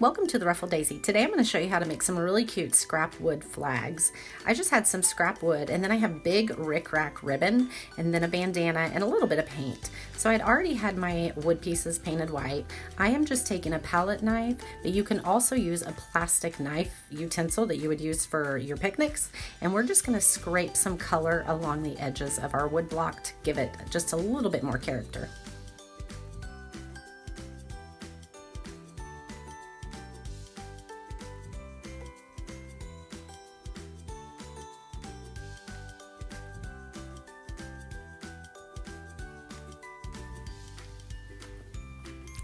Welcome to the Ruffled Daisy. Today I'm going to show you how to make some really cute scrap wood flags. I just had some scrap wood and then I have big rickrack ribbon and then a bandana and a little bit of paint. So I'd already had my wood pieces painted white. I am just taking a palette knife, but you can also use a plastic knife utensil that you would use for your picnics, and we're just going to scrape some color along the edges of our wood block to give it just a little bit more character.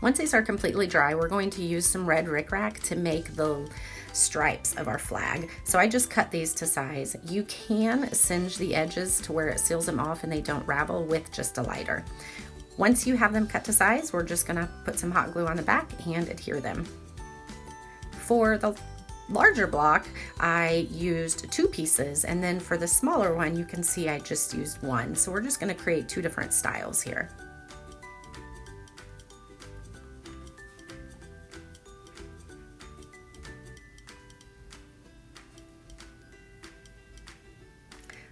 Once these are completely dry, we're going to use some red rickrack to make the stripes of our flag. So I just cut these to size. You can singe the edges to where it seals them off and they don't ravel with just a lighter. Once you have them cut to size, we're just gonna put some hot glue on the back and adhere them. For the larger block, I used 2 pieces, and then for the smaller one, you can see I just used 1. So we're just gonna create 2 different styles here.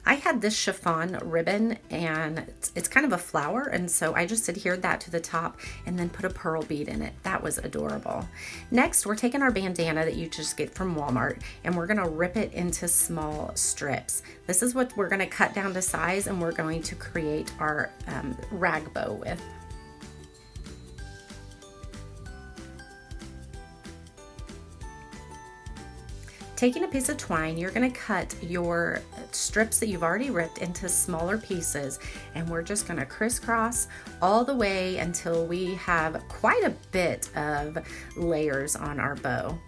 I had this chiffon ribbon and it's kind of a flower, and so I just adhered that to the top and then put a pearl bead in it. That was adorable. Next, we're taking our bandana that you just get from Walmart and we're gonna rip it into small strips. This is what we're gonna cut down to size and we're going to create our rag bow with. Taking a piece of twine, you're going to cut your strips that you've already ripped into smaller pieces, and we're just going to crisscross all the way until we have quite a bit of layers on our bow.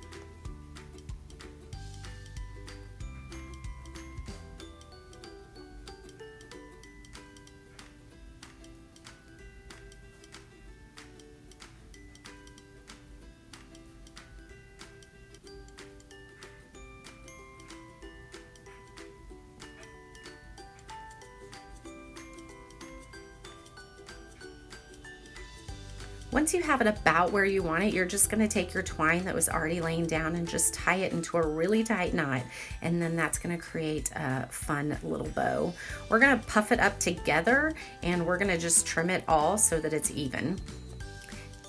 Once you have it about where you want it, you're just going to take your twine that was already laying down and just tie it into a really tight knot, and then that's going to create a fun little bow. We're going to puff it up together and we're going to just trim it all so that it's even.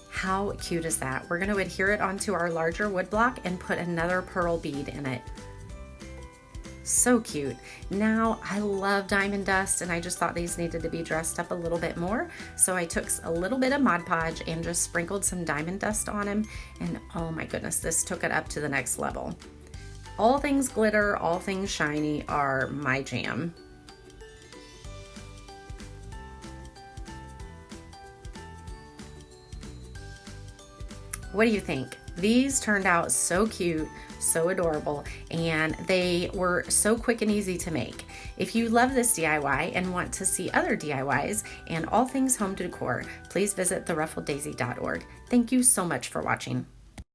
How cute is that? We're going to adhere it onto our larger wood block and put another pearl bead in it. So cute. Now, I love diamond dust and I just thought these needed to be dressed up a little bit more. So I took a little bit of Mod Podge and just sprinkled some diamond dust on them. And oh my goodness, this took it up to the next level. All things glitter, all things shiny are my jam. What do you think? These turned out so cute, so adorable, and they were so quick and easy to make. If you love this DIY and want to see other DIYs and all things home decor, please visit theruffleddaisy.org. Thank you so much for watching.